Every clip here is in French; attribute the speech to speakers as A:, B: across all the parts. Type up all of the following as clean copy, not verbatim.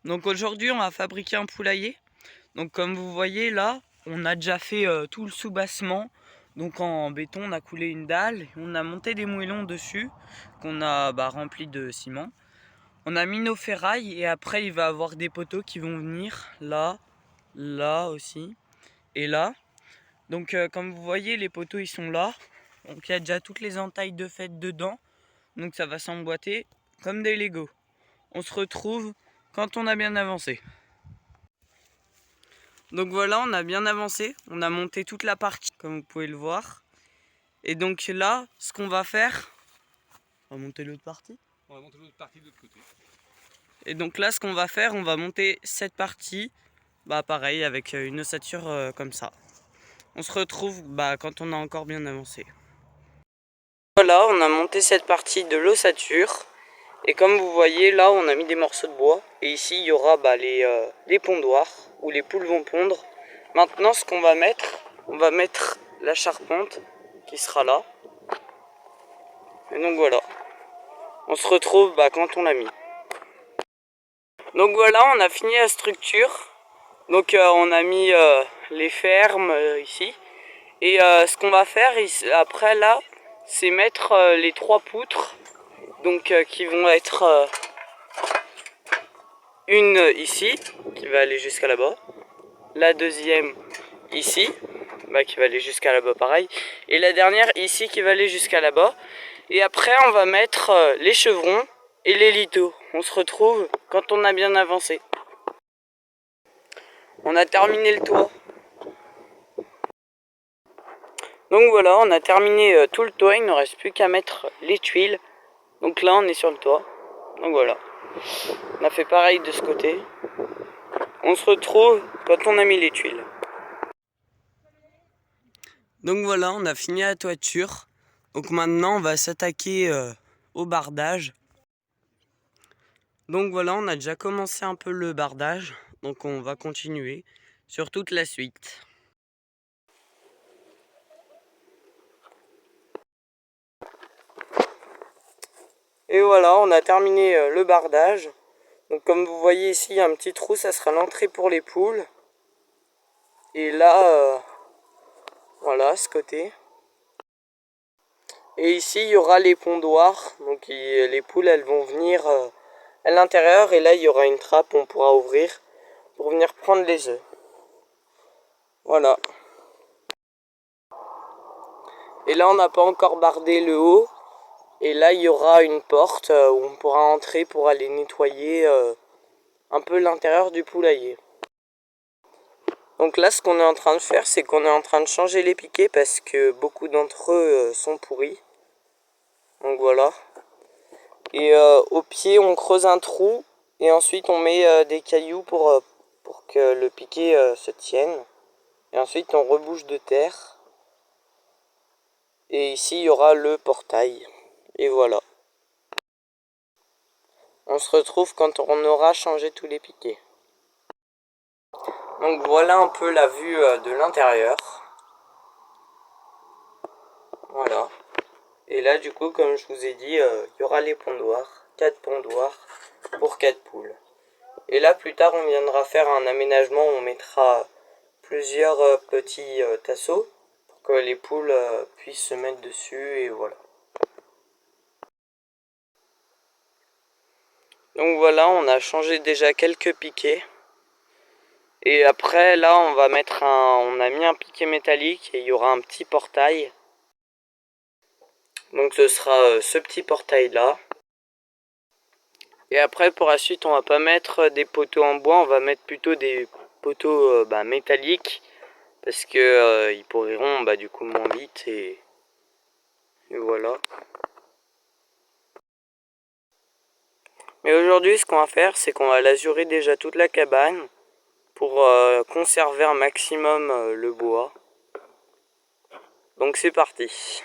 A: Donc aujourd'hui on va fabriquer un poulailler. Donc comme vous voyez là, on a déjà fait tout le soubassement. Donc en béton on a coulé une dalle, et on a monté des moellons dessus qu'on a rempli de ciment. On a mis nos ferrailles et après il va y avoir des poteaux qui vont venir là, là aussi et là. Donc comme vous voyez les poteaux ils sont là. Donc il y a déjà toutes les entailles de fait dedans. Donc ça va s'emboîter comme des Lego. On se retrouve quand on a bien avancé. Donc voilà, on a bien avancé, on a monté toute la partie comme vous pouvez le voir. Et donc là, ce qu'on va faire, on va monter l'autre partie.
B: On va monter l'autre partie de l'autre côté.
A: Et donc là, ce qu'on va faire, on va monter cette partie, pareil avec une ossature comme ça. On se retrouve quand on a encore bien avancé. Voilà, on a monté cette partie de l'ossature. Et comme vous voyez, là, on a mis des morceaux de bois. Et ici, il y aura les pondoirs, où les poules vont pondre. Maintenant, ce qu'on va mettre, on va mettre la charpente qui sera là. Et donc voilà. On se retrouve quand on l'a mis. Donc voilà, on a fini la structure. Donc on a mis les fermes ici. Et ce qu'on va faire après là, c'est mettre les 3 poutres. Donc qui vont être une ici, qui va aller jusqu'à là-bas. La deuxième ici, qui va aller jusqu'à là-bas pareil. Et la dernière ici qui va aller jusqu'à là-bas. Et après on va mettre les chevrons et les liteaux. On se retrouve quand on a bien avancé. On a terminé le toit. Donc voilà, on a terminé tout le toit, il ne reste plus qu'à mettre les tuiles. Donc là on est sur le toit. Donc voilà. On a fait pareil de ce côté. On se retrouve quand on a mis les tuiles. Donc voilà, on a fini la toiture. Donc maintenant on va s'attaquer au bardage. Donc voilà, on a déjà commencé un peu le bardage. Donc on va continuer sur toute la suite. Et voilà, on a terminé le bardage. Donc comme vous voyez ici, il y a un petit trou, ça sera l'entrée pour les poules. Et là, voilà, ce côté. Et ici, il y aura les pondoirs. Donc les poules, elles vont venir à l'intérieur. Et là, il y aura une trappe, on pourra ouvrir pour venir prendre les œufs. Voilà. Et là, on n'a pas encore bardé le haut. Et là, il y aura une porte où on pourra entrer pour aller nettoyer un peu l'intérieur du poulailler. Donc là, ce qu'on est en train de faire, c'est qu'on est en train de changer les piquets parce que beaucoup d'entre eux sont pourris. Donc voilà. Et au pied, on creuse un trou et ensuite on met des cailloux pour que le piquet se tienne. Et ensuite, on rebouche de terre. Et ici, il y aura le portail. Et voilà. On se retrouve quand on aura changé tous les piquets. Donc voilà un peu la vue de l'intérieur. Voilà. Et là du coup comme je vous ai dit, il y aura les pondoirs. 4 pondoirs pour 4 poules. Et là plus tard on viendra faire un aménagement où on mettra plusieurs petits tasseaux pour que les poules puissent se mettre dessus et voilà. Donc voilà, on a changé déjà quelques piquets. Et après là on va mettre on a mis un piquet métallique et il y aura un petit portail. Donc ce sera ce petit portail là. Et après pour la suite on va pas mettre des poteaux en bois, on va mettre plutôt des poteaux métalliques. Parce que ils pourriront du coup moins vite et voilà. Mais aujourd'hui ce qu'on va faire c'est qu'on va lazurer déjà toute la cabane pour conserver un maximum le bois. Donc c'est parti.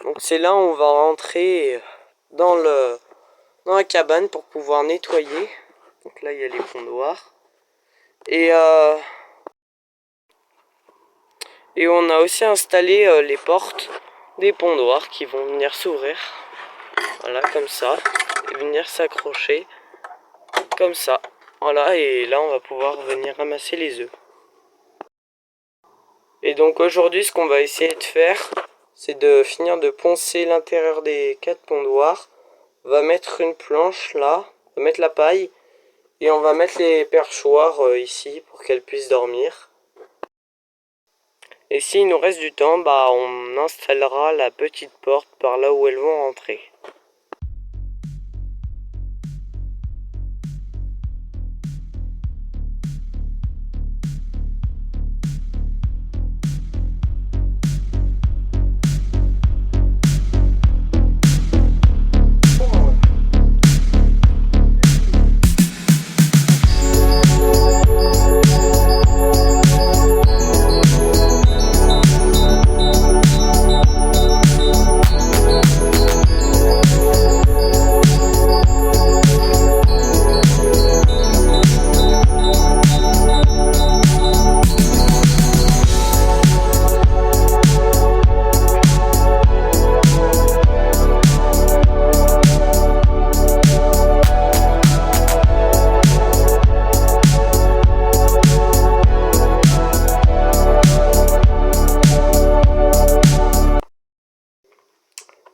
A: Donc c'est là où on va rentrer dans la cabane pour pouvoir nettoyer. Donc là il y a les pondoirs. Et on a aussi installé les portes des pondoirs qui vont venir s'ouvrir. Voilà, comme ça. Et venir s'accrocher. Comme ça. Voilà, et là on va pouvoir venir ramasser les œufs. Et donc aujourd'hui ce qu'on va essayer de faire, c'est de finir de poncer l'intérieur des 4 pondoirs. On va mettre une planche là, on va mettre la paille. Et on va mettre les perchoirs ici pour qu'elles puissent dormir. Et s'il nous reste du temps, bah on installera la petite porte par là où elles vont rentrer.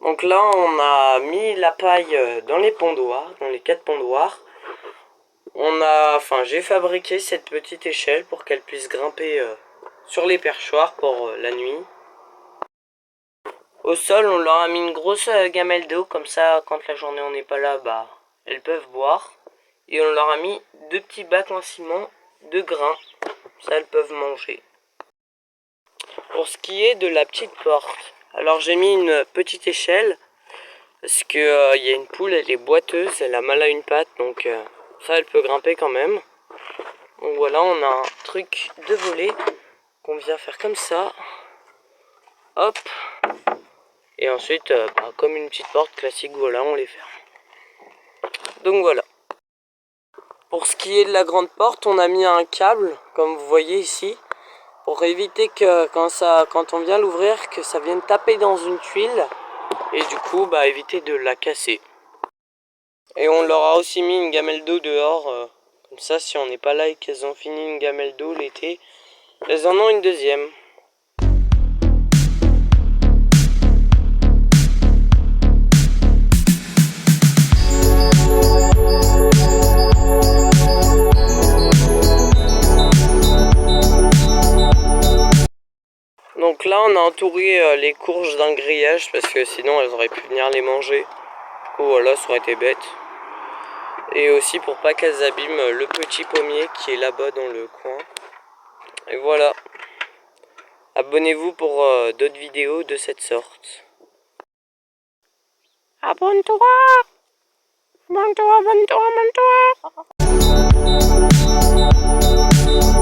A: Donc là on a mis la paille dans les pondoirs, dans les 4 pondoirs. J'ai fabriqué cette petite échelle pour qu'elle puisse grimper sur les perchoirs pour la nuit. Au sol on leur a mis une grosse gamelle d'eau, comme ça quand la journée on n'est pas là, bah elles peuvent boire. Et on leur a mis 2 petits bacs en ciment de grains, ça elles peuvent manger. Pour ce qui est de la petite porte, alors j'ai mis une petite échelle parce que y a une poule, elle est boiteuse, elle a mal à une patte, donc ça elle peut grimper quand même. Donc voilà, on a un truc de volet qu'on vient faire comme ça. Hop. Et ensuite, comme une petite porte classique, voilà, on les ferme. Donc voilà. Pour ce qui est de la grande porte, on a mis un câble, comme vous voyez ici, pour éviter que quand on vient l'ouvrir, que ça vienne taper dans une tuile. Et du coup, éviter de la casser. Et on leur a aussi mis une gamelle d'eau dehors. Comme ça, si on n'est pas là et qu'elles ont fini une gamelle d'eau l'été, elles en ont une deuxième. Donc là on a entouré les courges d'un grillage parce que sinon elles auraient pu venir les manger. Du coup voilà, ça aurait été bête. Et aussi pour pas qu'elles abîment le petit pommier qui est là-bas dans le coin. Et voilà. Abonnez-vous pour d'autres vidéos de cette sorte. Abonne-toi! Abonne-toi, abonne-toi, abonne-toi!